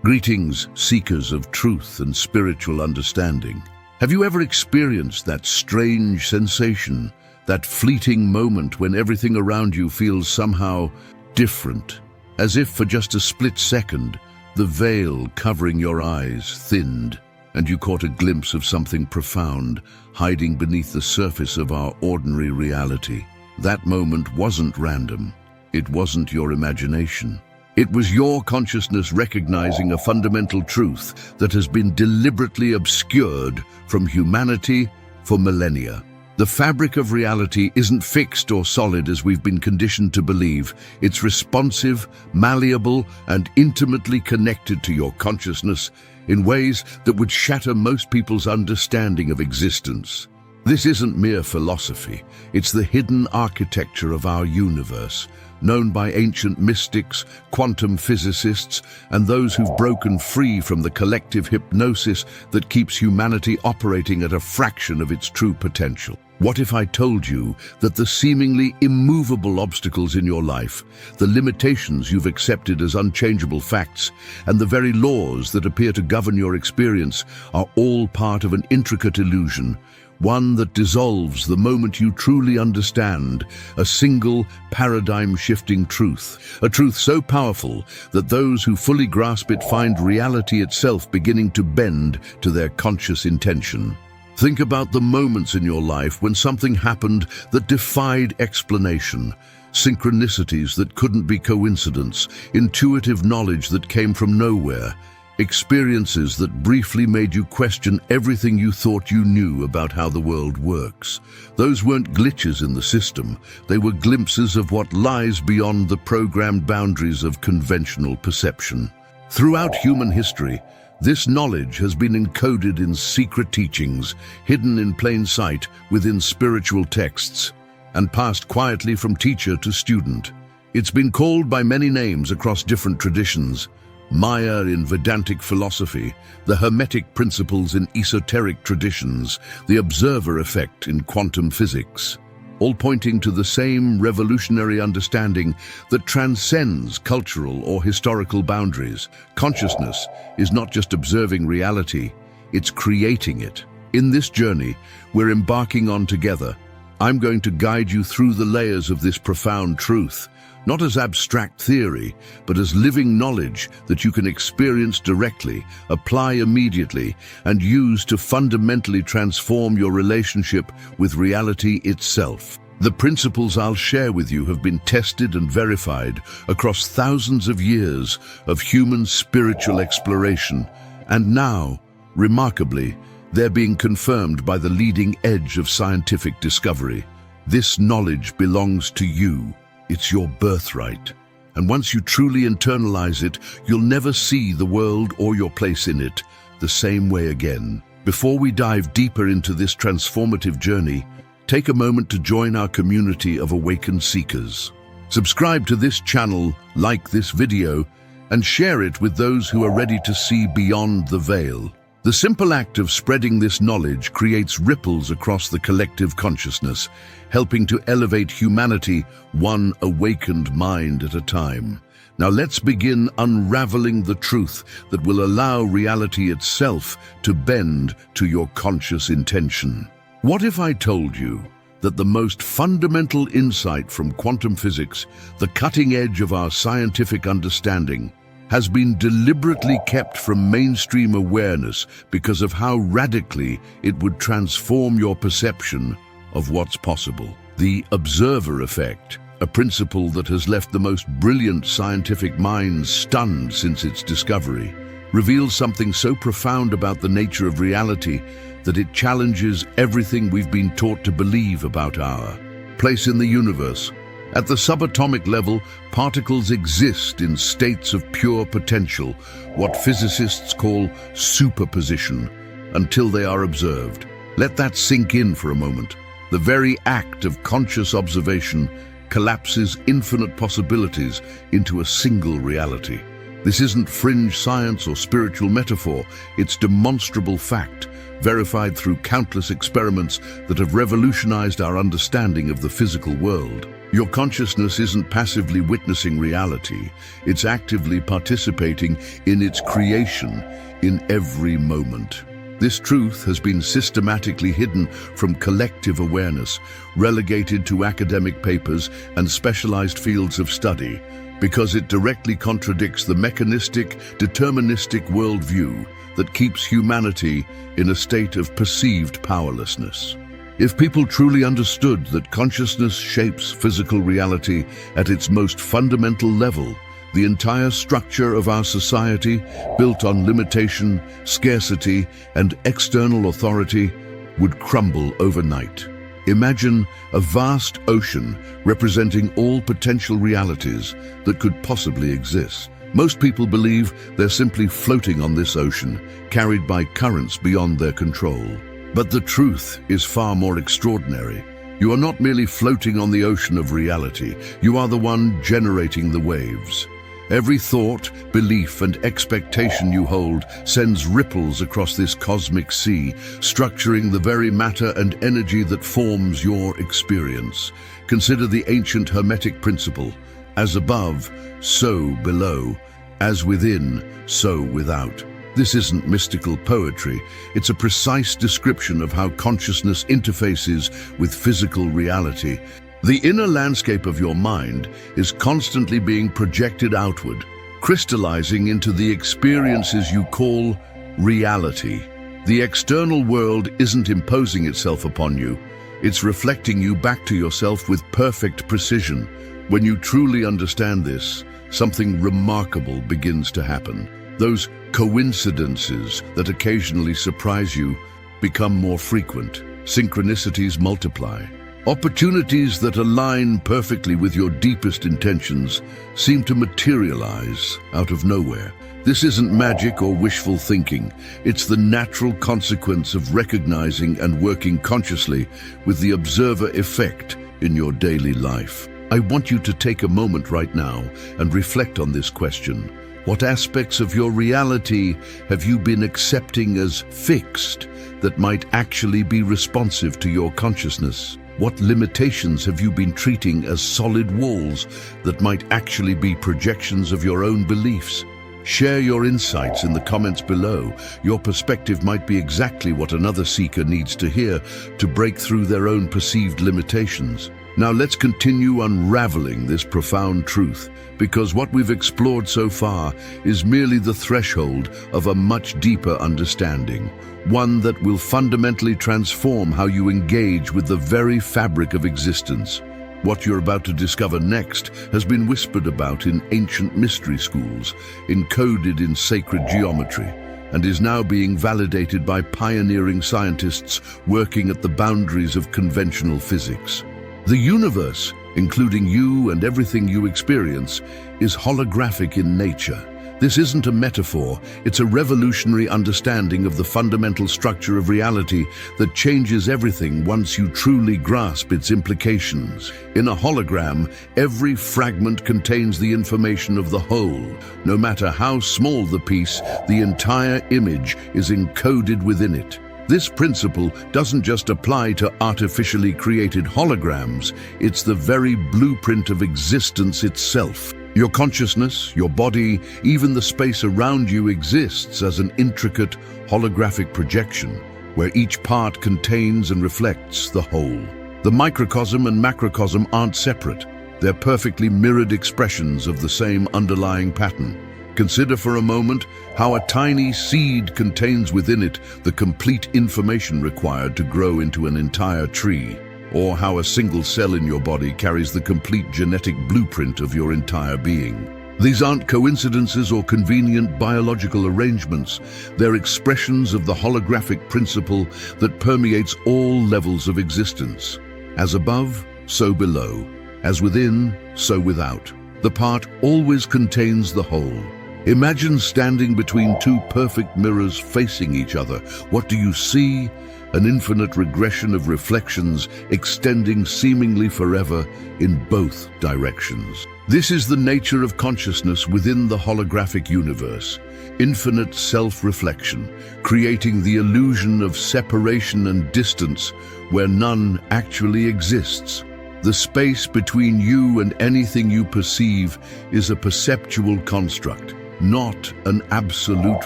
Greetings, seekers of truth and spiritual understanding. Have you ever experienced that strange sensation, that fleeting moment when everything around you feels somehow different, as if for just a split second, the veil covering your eyes thinned, and you caught a glimpse of something profound hiding beneath the surface of our ordinary reality? That moment wasn't random. It wasn't your imagination. It was your consciousness recognizing a fundamental truth that has been deliberately obscured from humanity for millennia. The fabric of reality isn't fixed or solid as we've been conditioned to believe. It's responsive, malleable, and intimately connected to your consciousness in ways that would shatter most people's understanding of existence. This isn't mere philosophy. It's the hidden architecture of our universe, known by ancient mystics, quantum physicists, and those who've broken free from the collective hypnosis that keeps humanity operating at a fraction of its true potential. What if I told you that the seemingly immovable obstacles in your life, the limitations you've accepted as unchangeable facts, and the very laws that appear to govern your experience are all part of an intricate illusion, one that dissolves the moment you truly understand a single paradigm-shifting truth, a truth so powerful that those who fully grasp it find reality itself beginning to bend to their conscious intention. Think about the moments in your life when something happened that defied explanation, synchronicities that couldn't be coincidence, intuitive knowledge that came from nowhere, experiences that briefly made you question everything you thought you knew about how the world works. Those weren't glitches in the system. They were glimpses of what lies beyond the programmed boundaries of conventional perception. Throughout human history, this knowledge has been encoded in secret teachings, hidden in plain sight within spiritual texts, and passed quietly from teacher to student. It's been called by many names across different traditions: Maya in Vedantic philosophy, the Hermetic principles in esoteric traditions, the observer effect in quantum physics, all pointing to the same revolutionary understanding that transcends cultural or historical boundaries. Consciousness is not just observing reality, it's creating it. In this journey we're embarking on together, I'm going to guide you through the layers of this profound truth, not as abstract theory, but as living knowledge that you can experience directly, apply immediately, and use to fundamentally transform your relationship with reality itself. The principles I'll share with you have been tested and verified across thousands of years of human spiritual exploration, and now, remarkably, they're being confirmed by the leading edge of scientific discovery. This knowledge belongs to you. It's your birthright. And once you truly internalize it, you'll never see the world or your place in it the same way again. Before we dive deeper into this transformative journey, take a moment to join our community of awakened seekers. Subscribe to this channel, like this video, and share it with those who are ready to see beyond the veil. The simple act of spreading this knowledge creates ripples across the collective consciousness, helping to elevate humanity one awakened mind at a time. Now let's begin unraveling the truth that will allow reality itself to bend to your conscious intention. What if I told you that the most fundamental insight from quantum physics, the cutting edge of our scientific understanding, has been deliberately kept from mainstream awareness because of how radically it would transform your perception of what's possible? The observer effect, a principle that has left the most brilliant scientific minds stunned since its discovery, reveals something so profound about the nature of reality that it challenges everything we've been taught to believe about our place in the universe. At the subatomic level, particles exist in states of pure potential, what physicists call superposition, until they are observed. Let that sink in for a moment. The very act of conscious observation collapses infinite possibilities into a single reality. This isn't fringe science or spiritual metaphor, it's demonstrable fact, verified through countless experiments that have revolutionized our understanding of the physical world. Your consciousness isn't passively witnessing reality, it's actively participating in its creation in every moment. This truth has been systematically hidden from collective awareness, relegated to academic papers and specialized fields of study, because it directly contradicts the mechanistic, deterministic worldview that keeps humanity in a state of perceived powerlessness. If people truly understood that consciousness shapes physical reality at its most fundamental level, the entire structure of our society, built on limitation, scarcity, and external authority, would crumble overnight. Imagine a vast ocean representing all potential realities that could possibly exist. Most people believe they're simply floating on this ocean, carried by currents beyond their control. But the truth is far more extraordinary. You are not merely floating on the ocean of reality, you are the one generating the waves. Every thought, belief, and expectation you hold sends ripples across this cosmic sea, structuring the very matter and energy that forms your experience. Consider the ancient Hermetic principle: as above, so below; as within, so without. This isn't mystical poetry, it's a precise description of how consciousness interfaces with physical reality. The inner landscape of your mind is constantly being projected outward, crystallizing into the experiences you call reality. The external world isn't imposing itself upon you, it's reflecting you back to yourself with perfect precision. When you truly understand this, something remarkable begins to happen. Those coincidences that occasionally surprise you become more frequent. Synchronicities multiply. Opportunities that align perfectly with your deepest intentions seem to materialize out of nowhere. This isn't magic or wishful thinking. It's the natural consequence of recognizing and working consciously with the observer effect in your daily life. I want you to take a moment right now and reflect on this question. What aspects of your reality have you been accepting as fixed that might actually be responsive to your consciousness? What limitations have you been treating as solid walls that might actually be projections of your own beliefs? Share your insights in the comments below. Your perspective might be exactly what another seeker needs to hear to break through their own perceived limitations. Now let's continue unraveling this profound truth, because what we've explored so far is merely the threshold of a much deeper understanding, one that will fundamentally transform how you engage with the very fabric of existence. What you're about to discover next has been whispered about in ancient mystery schools, encoded in sacred geometry, and is now being validated by pioneering scientists working at the boundaries of conventional physics. The universe, including you and everything you experience, is holographic in nature. This isn't a metaphor, it's a revolutionary understanding of the fundamental structure of reality that changes everything once you truly grasp its implications. In a hologram, every fragment contains the information of the whole. No matter how small the piece, the entire image is encoded within it. This principle doesn't just apply to artificially created holograms, it's the very blueprint of existence itself. Your consciousness, your body, even the space around you exists as an intricate holographic projection, where each part contains and reflects the whole. The microcosm and macrocosm aren't separate, they're perfectly mirrored expressions of the same underlying pattern. Consider for a moment how a tiny seed contains within it the complete information required to grow into an entire tree, or how a single cell in your body carries the complete genetic blueprint of your entire being. These aren't coincidences or convenient biological arrangements, they're expressions of the holographic principle that permeates all levels of existence. As above, so below. As within, so without. The part always contains the whole. Imagine standing between two perfect mirrors facing each other. What do you see? An infinite regression of reflections extending seemingly forever in both directions. This is the nature of consciousness within the holographic universe. Infinite self-reflection, creating the illusion of separation and distance where none actually exists. The space between you and anything you perceive is a perceptual construct, not an absolute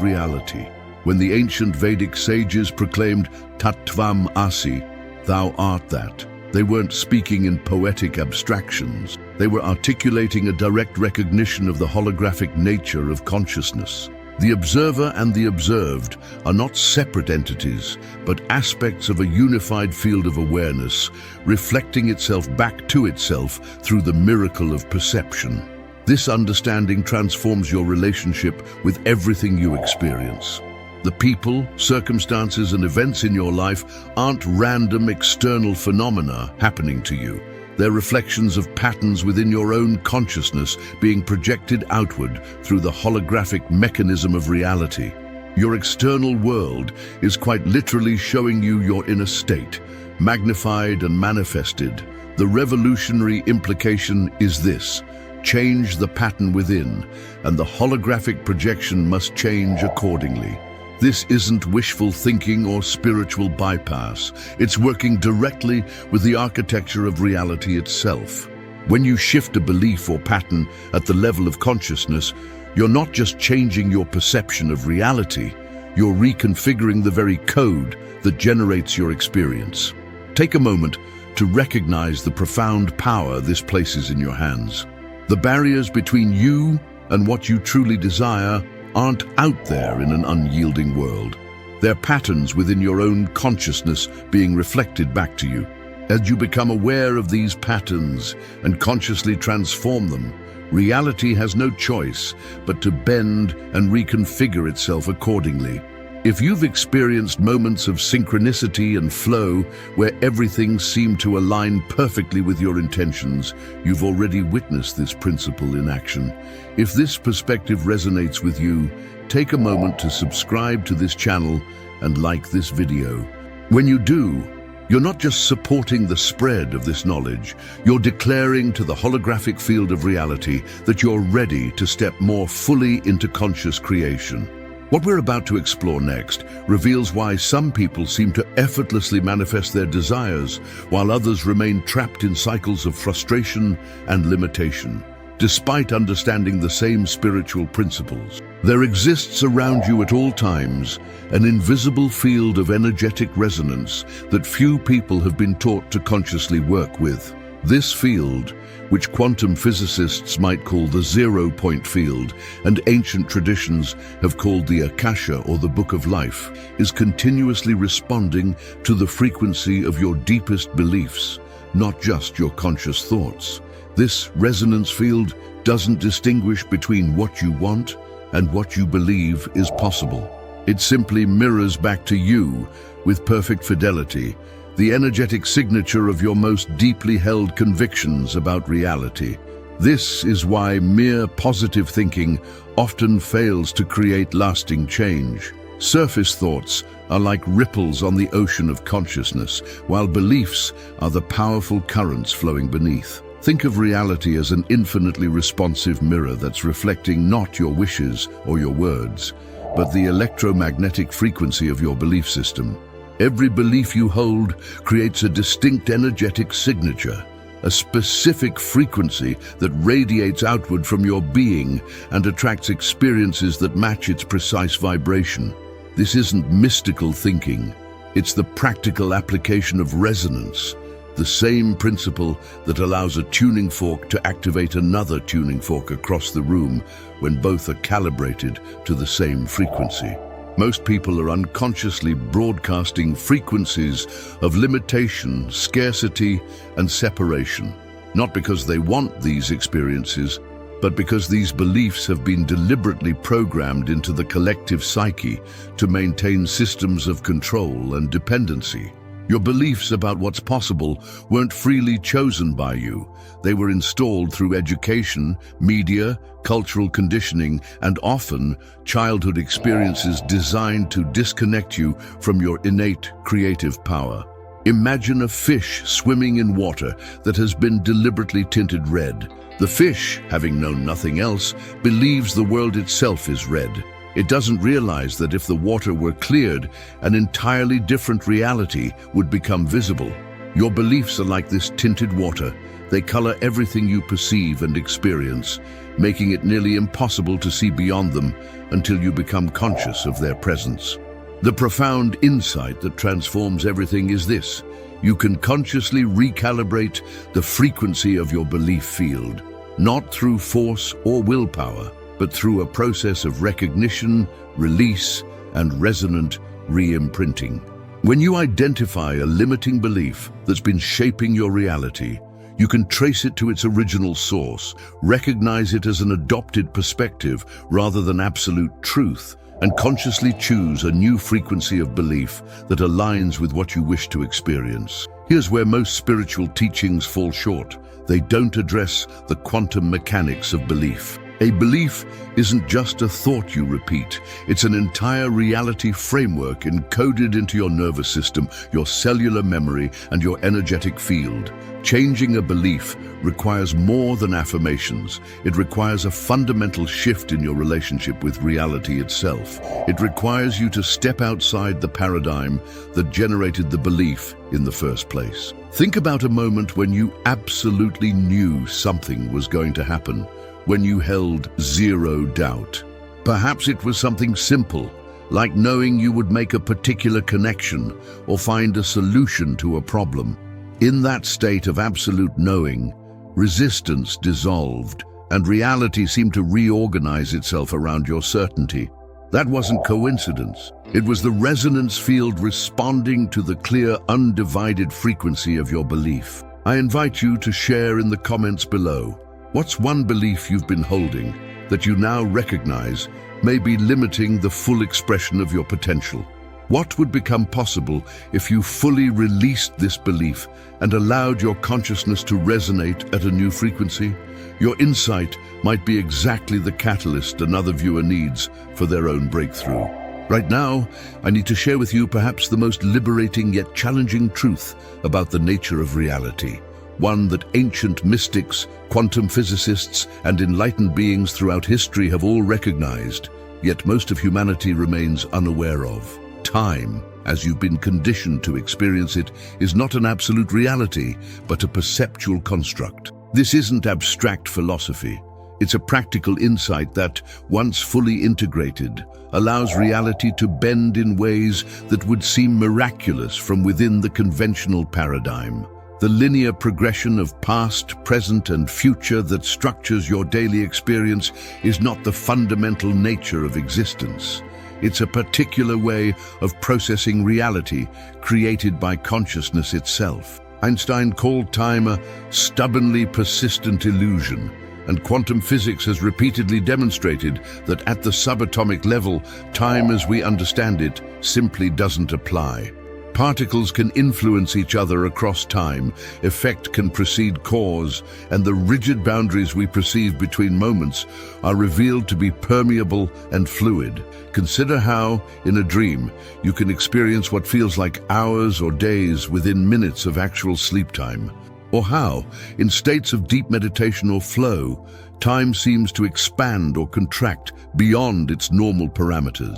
reality. When the ancient Vedic sages proclaimed Tattvam Asi, thou art that, they weren't speaking in poetic abstractions. They were articulating a direct recognition of the holographic nature of consciousness. The observer and the observed are not separate entities, but aspects of a unified field of awareness, reflecting itself back to itself through the miracle of perception. This understanding transforms your relationship with everything you experience. The people, circumstances, and events in your life aren't random external phenomena happening to you. They're reflections of patterns within your own consciousness being projected outward through the holographic mechanism of reality. Your external world is quite literally showing you your inner state, magnified and manifested. The revolutionary implication is this: change the pattern within, and the holographic projection must change accordingly. This isn't wishful thinking or spiritual bypass. It's working directly with the architecture of reality itself. When you shift a belief or pattern at the level of consciousness, you're not just changing your perception of reality, you're reconfiguring the very code that generates your experience. Take a moment to recognize the profound power this places in your hands. The barriers between you and what you truly desire aren't out there in an unyielding world. They're patterns within your own consciousness being reflected back to you. As you become aware of these patterns and consciously transform them, reality has no choice but to bend and reconfigure itself accordingly. If you've experienced moments of synchronicity and flow where everything seemed to align perfectly with your intentions, you've already witnessed this principle in action. If this perspective resonates with you, take a moment to subscribe to this channel and like this video. When you do, you're not just supporting the spread of this knowledge, you're declaring to the holographic field of reality that you're ready to step more fully into conscious creation. What we're about to explore next reveals why some people seem to effortlessly manifest their desires, while others remain trapped in cycles of frustration and limitation. Despite understanding the same spiritual principles, there exists around you at all times an invisible field of energetic resonance that few people have been taught to consciously work with. This field, which quantum physicists might call the zero-point field and ancient traditions have called the Akasha or the Book of Life, is continuously responding to the frequency of your deepest beliefs, not just your conscious thoughts. This resonance field doesn't distinguish between what you want and what you believe is possible. It simply mirrors back to you, with perfect fidelity, the energetic signature of your most deeply held convictions about reality. This is why mere positive thinking often fails to create lasting change. Surface thoughts are like ripples on the ocean of consciousness, while beliefs are the powerful currents flowing beneath. Think of reality as an infinitely responsive mirror that's reflecting not your wishes or your words, but the electromagnetic frequency of your belief system. Every belief you hold creates a distinct energetic signature, a specific frequency that radiates outward from your being and attracts experiences that match its precise vibration. This isn't mystical thinking, it's the practical application of resonance, the same principle that allows a tuning fork to activate another tuning fork across the room when both are calibrated to the same frequency. Most people are unconsciously broadcasting frequencies of limitation, scarcity, and separation, not because they want these experiences, but because these beliefs have been deliberately programmed into the collective psyche to maintain systems of control and dependency. Your beliefs about what's possible weren't freely chosen by you. They were installed through education, media, cultural conditioning, and often childhood experiences designed to disconnect you from your innate creative power. Imagine a fish swimming in water that has been deliberately tinted red. The fish, having known nothing else, believes the world itself is red. It doesn't realize that if the water were cleared, an entirely different reality would become visible. Your beliefs are like this tinted water. They color everything you perceive and experience, making it nearly impossible to see beyond them until you become conscious of their presence. The profound insight that transforms everything is this: you can consciously recalibrate the frequency of your belief field, not through force or willpower, but through a process of recognition, release, and resonant re-imprinting. When you identify a limiting belief that's been shaping your reality, you can trace it to its original source, recognize it as an adopted perspective rather than absolute truth, and consciously choose a new frequency of belief that aligns with what you wish to experience. Here's where most spiritual teachings fall short. They don't address the quantum mechanics of belief. A belief isn't just a thought you repeat. It's an entire reality framework encoded into your nervous system, your cellular memory, and your energetic field. Changing a belief requires more than affirmations. It requires a fundamental shift in your relationship with reality itself. It requires you to step outside the paradigm that generated the belief in the first place. Think about a moment when you absolutely knew something was going to happen, when you held zero doubt. Perhaps it was something simple, like knowing you would make a particular connection or find a solution to a problem. In that state of absolute knowing, resistance dissolved, and reality seemed to reorganize itself around your certainty. That wasn't coincidence. It was the resonance field responding to the clear, undivided frequency of your belief. I invite you to share in the comments below. What's one belief you've been holding that you now recognize may be limiting the full expression of your potential? What would become possible if you fully released this belief and allowed your consciousness to resonate at a new frequency? Your insight might be exactly the catalyst another viewer needs for their own breakthrough. Right now, I need to share with you perhaps the most liberating yet challenging truth about the nature of reality. One that ancient mystics, quantum physicists, and enlightened beings throughout history have all recognized, yet most of humanity remains unaware of. Time, as you've been conditioned to experience it, is not an absolute reality, but a perceptual construct. This isn't abstract philosophy. It's a practical insight that, once fully integrated, allows reality to bend in ways that would seem miraculous from within the conventional paradigm. The linear progression of past, present, and future that structures your daily experience is not the fundamental nature of existence. It's a particular way of processing reality created by consciousness itself. Einstein called time a stubbornly persistent illusion, and quantum physics has repeatedly demonstrated that at the subatomic level, time as we understand it simply doesn't apply. Particles can influence each other across time, effect can precede cause, and the rigid boundaries we perceive between moments are revealed to be permeable and fluid. Consider how, in a dream, you can experience what feels like hours or days within minutes of actual sleep time. Or how, in states of deep meditation or flow, time seems to expand or contract beyond its normal parameters.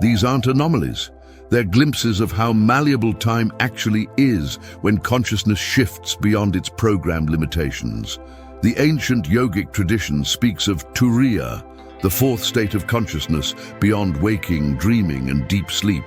These aren't anomalies. They're glimpses of how malleable time actually is when consciousness shifts beyond its programmed limitations. The ancient yogic tradition speaks of turiya, the fourth state of consciousness beyond waking, dreaming, and deep sleep,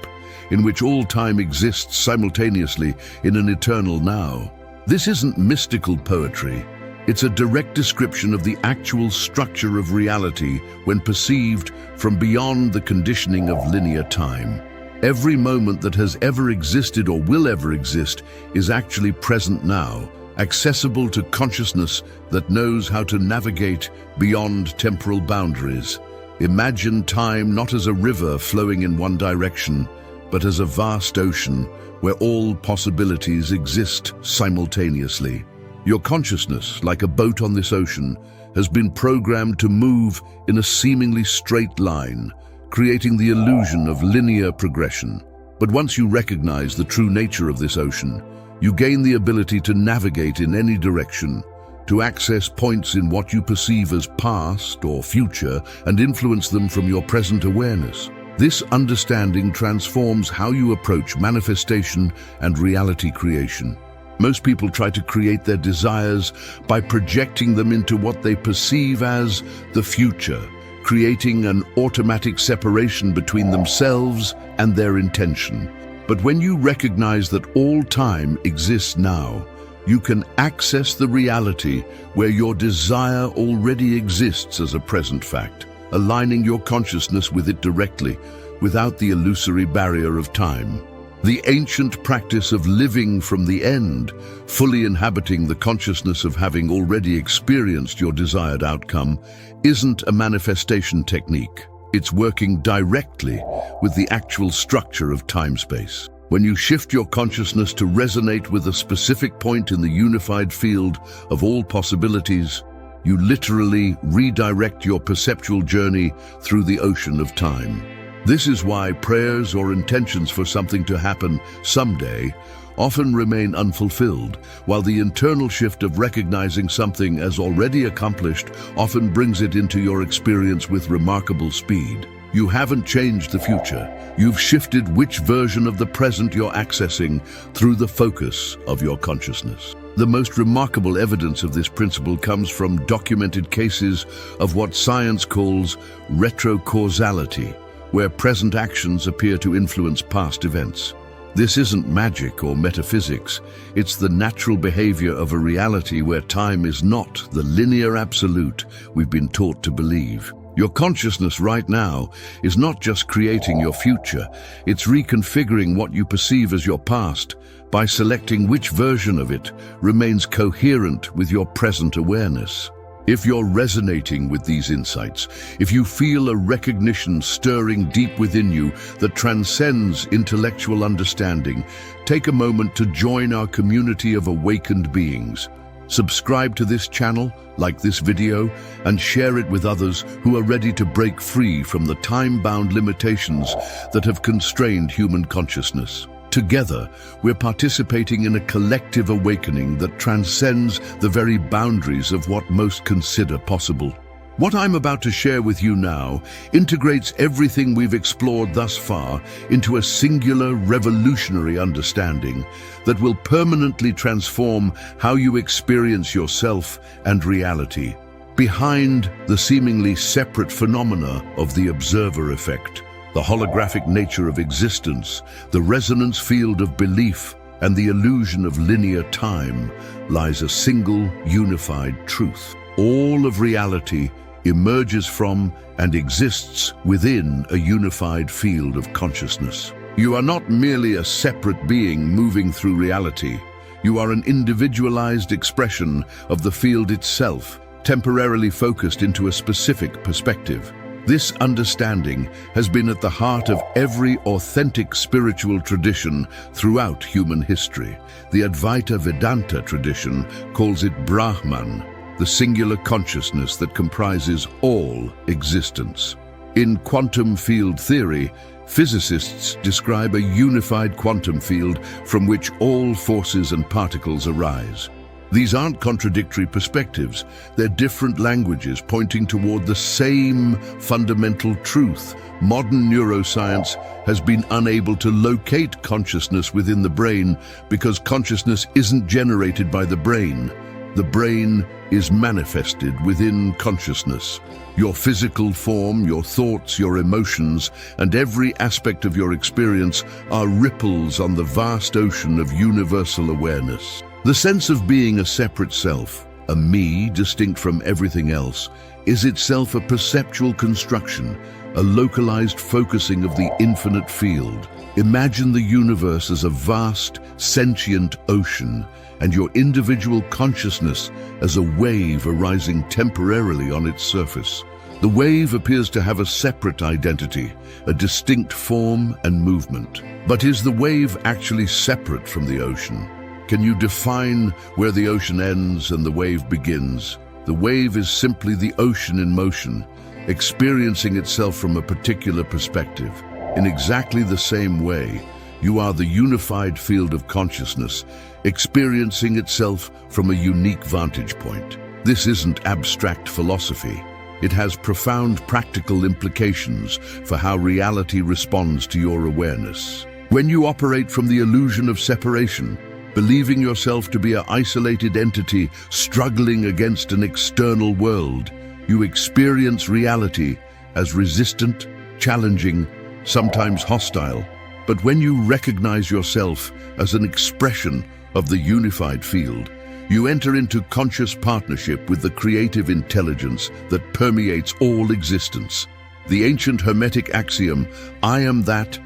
in which all time exists simultaneously in an eternal now. This isn't mystical poetry. It's a direct description of the actual structure of reality when perceived from beyond the conditioning of linear time. Every moment that has ever existed or will ever exist is actually present now, accessible to consciousness that knows how to navigate beyond temporal boundaries. Imagine time not as a river flowing in one direction, but as a vast ocean where all possibilities exist simultaneously. Your consciousness, like a boat on this ocean, has been programmed to move in a seemingly straight line, creating the illusion of linear progression. But once you recognize the true nature of this ocean, you gain the ability to navigate in any direction, to access points in what you perceive as past or future and influence them from your present awareness. This understanding transforms how you approach manifestation and reality creation. Most people try to create their desires by projecting them into what they perceive as the future, creating an automatic separation between themselves and their intention. But when you recognize that all time exists now, you can access the reality where your desire already exists as a present fact, aligning your consciousness with it directly, without the illusory barrier of time. The ancient practice of living from the end, fully inhabiting the consciousness of having already experienced your desired outcome, isn't a manifestation technique. It's working directly with the actual structure of time-space. When you shift your consciousness to resonate with a specific point in the unified field of all possibilities, you literally redirect your perceptual journey through the ocean of time. This is why prayers or intentions for something to happen someday often remain unfulfilled, while the internal shift of recognizing something as already accomplished often brings it into your experience with remarkable speed. You haven't changed the future. You've shifted which version of the present you're accessing through the focus of your consciousness. The most remarkable evidence of this principle comes from documented cases of what science calls retrocausality, where present actions appear to influence past events. This isn't magic or metaphysics. It's the natural behavior of a reality where time is not the linear absolute we've been taught to believe. Your consciousness right now is not just creating your future, it's reconfiguring what you perceive as your past by selecting which version of it remains coherent with your present awareness. If you're resonating with these insights, if you feel a recognition stirring deep within you that transcends intellectual understanding, take a moment to join our community of awakened beings. Subscribe to this channel, like this video, and share it with others who are ready to break free from the time-bound limitations that have constrained human consciousness. Together, we're participating in a collective awakening that transcends the very boundaries of what most consider possible. What I'm about to share with you now integrates everything we've explored thus far into a singular, revolutionary understanding that will permanently transform how you experience yourself and reality. Behind the seemingly separate phenomena of the observer effect, the holographic nature of existence, the resonance field of belief, and the illusion of linear time, lies a single, unified truth. All of reality emerges from and exists within a unified field of consciousness. You are not merely a separate being moving through reality. You are an individualized expression of the field itself, temporarily focused into a specific perspective. This understanding has been at the heart of every authentic spiritual tradition throughout human history. The Advaita Vedanta tradition calls it Brahman, the singular consciousness that comprises all existence. In quantum field theory, physicists describe a unified quantum field from which all forces and particles arise. These aren't contradictory perspectives, they're different languages pointing toward the same fundamental truth. Modern neuroscience has been unable to locate consciousness within the brain because consciousness isn't generated by the brain. The brain is manifested within consciousness. Your physical form, your thoughts, your emotions, and every aspect of your experience are ripples on the vast ocean of universal awareness. The sense of being a separate self, a me distinct from everything else, is itself a perceptual construction, a localized focusing of the infinite field. Imagine the universe as a vast, sentient ocean, and your individual consciousness as a wave arising temporarily on its surface. The wave appears to have a separate identity, a distinct form and movement. But is the wave actually separate from the ocean? Can you define where the ocean ends and the wave begins? The wave is simply the ocean in motion, experiencing itself from a particular perspective. In exactly the same way, you are the unified field of consciousness, experiencing itself from a unique vantage point. This isn't abstract philosophy. It has profound practical implications for how reality responds to your awareness. When you operate from the illusion of separation, believing yourself to be an isolated entity struggling against an external world. You experience reality as resistant, challenging, sometimes hostile. But when you recognize yourself as an expression of the unified field, you enter into conscious partnership with the creative intelligence that permeates all existence. The ancient Hermetic axiom, "I am that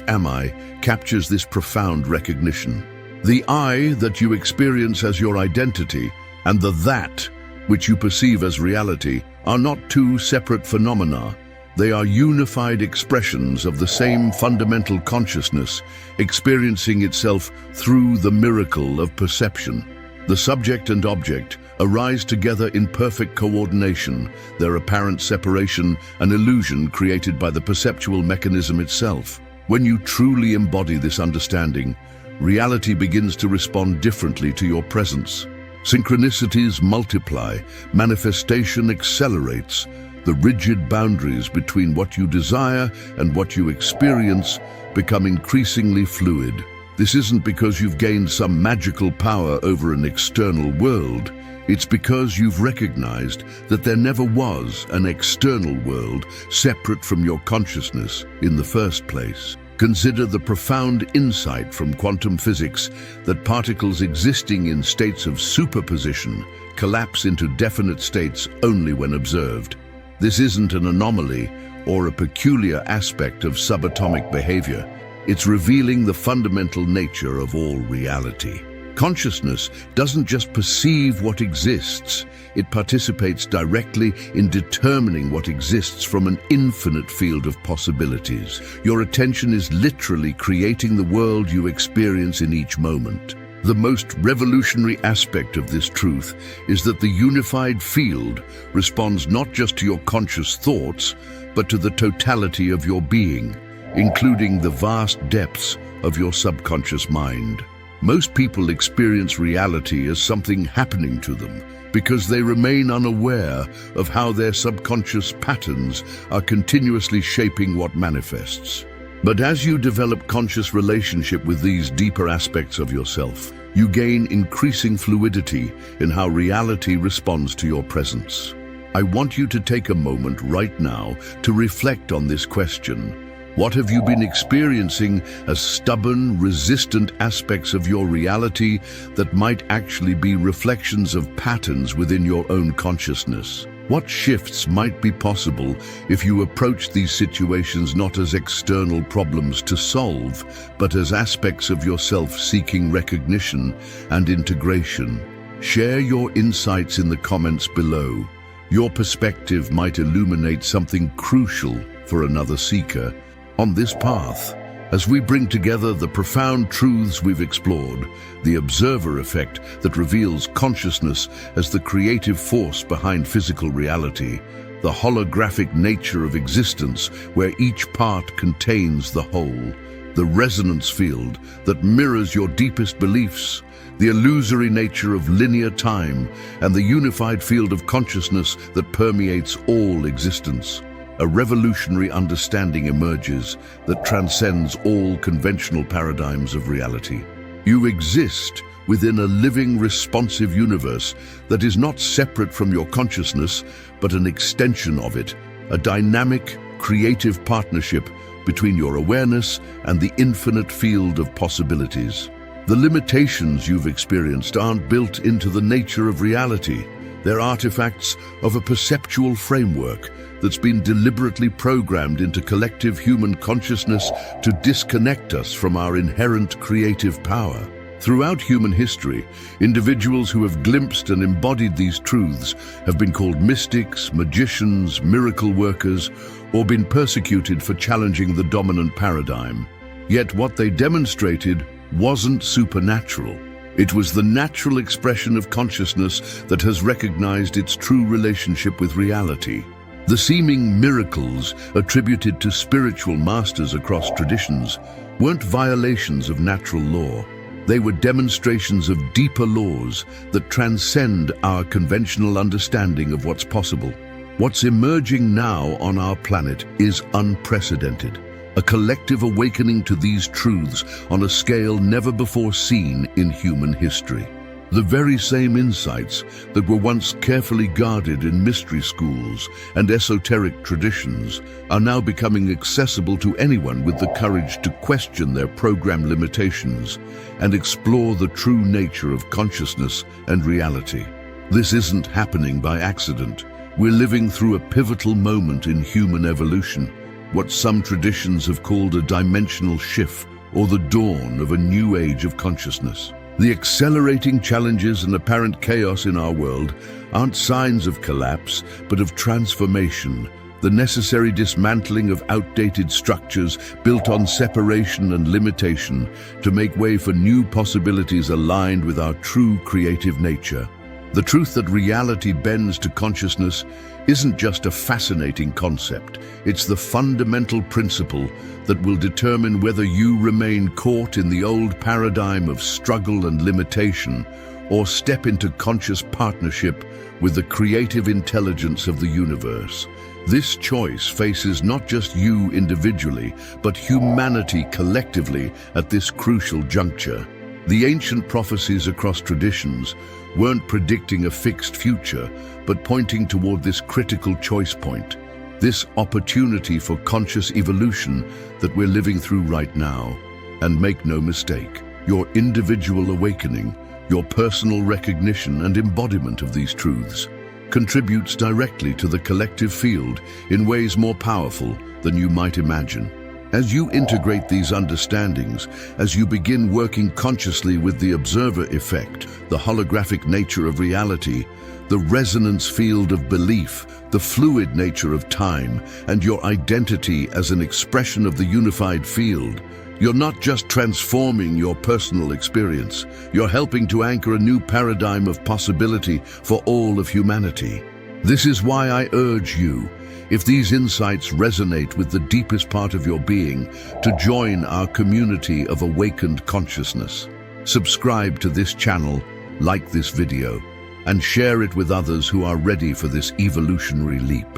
am I," captures this profound recognition. The I that you experience as your identity and the that which you perceive as reality are not two separate phenomena. They are unified expressions of the same fundamental consciousness, experiencing itself through the miracle of perception. The subject and object arise together in perfect coordination, their apparent separation an illusion created by the perceptual mechanism itself. When you truly embody this understanding, reality begins to respond differently to your presence. Synchronicities multiply, manifestation accelerates. The rigid boundaries between what you desire and what you experience become increasingly fluid. This isn't because you've gained some magical power over an external world. It's because you've recognized that there never was an external world separate from your consciousness in the first place. Consider the profound insight from quantum physics that particles existing in states of superposition collapse into definite states only when observed. This isn't an anomaly or a peculiar aspect of subatomic behavior. It's revealing the fundamental nature of all reality. Consciousness doesn't just perceive what exists, it participates directly in determining what exists from an infinite field of possibilities. Your attention is literally creating the world you experience in each moment. The most revolutionary aspect of this truth is that the unified field responds not just to your conscious thoughts, but to the totality of your being, including the vast depths of your subconscious mind. Most people experience reality as something happening to them because they remain unaware of how their subconscious patterns are continuously shaping what manifests. But as you develop conscious relationship with these deeper aspects of yourself, you gain increasing fluidity in how reality responds to your presence. I want you to take a moment right now to reflect on this question. What have you been experiencing as stubborn, resistant aspects of your reality that might actually be reflections of patterns within your own consciousness? What shifts might be possible if you approach these situations not as external problems to solve, but as aspects of yourself seeking recognition and integration? Share your insights in the comments below. Your perspective might illuminate something crucial for another seeker on this path. As we bring together the profound truths we've explored, the observer effect that reveals consciousness as the creative force behind physical reality, the holographic nature of existence where each part contains the whole, the resonance field that mirrors your deepest beliefs, the illusory nature of linear time, and the unified field of consciousness that permeates all existence. A revolutionary understanding emerges that transcends all conventional paradigms of reality. You exist within a living, responsive universe that is not separate from your consciousness, but an extension of it, a dynamic, creative partnership between your awareness and the infinite field of possibilities. The limitations you've experienced aren't built into the nature of reality. They're artifacts of a perceptual framework that's been deliberately programmed into collective human consciousness to disconnect us from our inherent creative power. Throughout human history, individuals who have glimpsed and embodied these truths have been called mystics, magicians, miracle workers, or been persecuted for challenging the dominant paradigm. Yet what they demonstrated wasn't supernatural. It was the natural expression of consciousness that has recognized its true relationship with reality. The seeming miracles attributed to spiritual masters across traditions weren't violations of natural law. They were demonstrations of deeper laws that transcend our conventional understanding of what's possible. What's emerging now on our planet is unprecedented. a collective awakening to these truths on a scale never before seen in human history. The very same insights that were once carefully guarded in mystery schools and esoteric traditions are now becoming accessible to anyone with the courage to question their program limitations and explore the true nature of consciousness and reality. This isn't happening by accident. We're living through a pivotal moment in human evolution, what some traditions have called a dimensional shift or the dawn of a new age of consciousness. The accelerating challenges and apparent chaos in our world aren't signs of collapse, but of transformation, the necessary dismantling of outdated structures built on separation and limitation to make way for new possibilities aligned with our true creative nature. The truth that reality bends to consciousness isn't just a fascinating concept, it's the fundamental principle that will determine whether you remain caught in the old paradigm of struggle and limitation or step into conscious partnership with the creative intelligence of the universe. This choice faces not just you individually, but humanity collectively at this crucial juncture. The ancient prophecies across traditions weren't predicting a fixed future, but pointing toward this critical choice point, this opportunity for conscious evolution that we're living through right now. And make no mistake, your individual awakening, your personal recognition and embodiment of these truths contributes directly to the collective field in ways more powerful than you might imagine. As you integrate these understandings, as you begin working consciously with the observer effect, the holographic nature of reality, the resonance field of belief, the fluid nature of time, and your identity as an expression of the unified field, you're not just transforming your personal experience, you're helping to anchor a new paradigm of possibility for all of humanity. This is why I urge you, if these insights resonate with the deepest part of your being, to join our community of awakened consciousness. Subscribe to this channel, like this video, and share it with others who are ready for this evolutionary leap.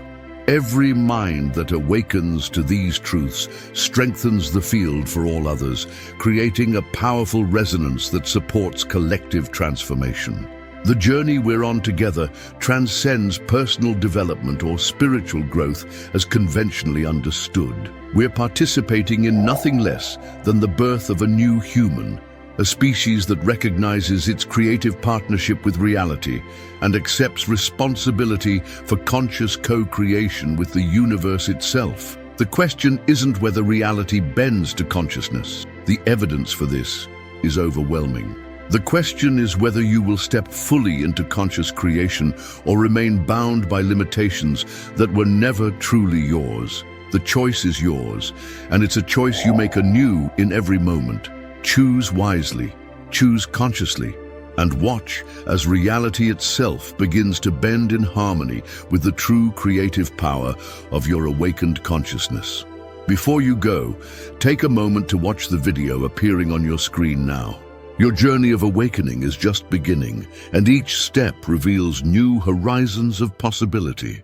Every mind that awakens to these truths strengthens the field for all others, creating a powerful resonance that supports collective transformation. The journey we're on together transcends personal development or spiritual growth as conventionally understood. We're participating in nothing less than the birth of a new human, a species that recognizes its creative partnership with reality and accepts responsibility for conscious co-creation with the universe itself. The question isn't whether reality bends to consciousness. The evidence for this is overwhelming. The question is whether you will step fully into conscious creation or remain bound by limitations that were never truly yours. The choice is yours, and it's a choice you make anew in every moment. Choose wisely, choose consciously, and watch as reality itself begins to bend in harmony with the true creative power of your awakened consciousness. Before you go, take a moment to watch the video appearing on your screen now. Your journey of awakening is just beginning, and each step reveals new horizons of possibility.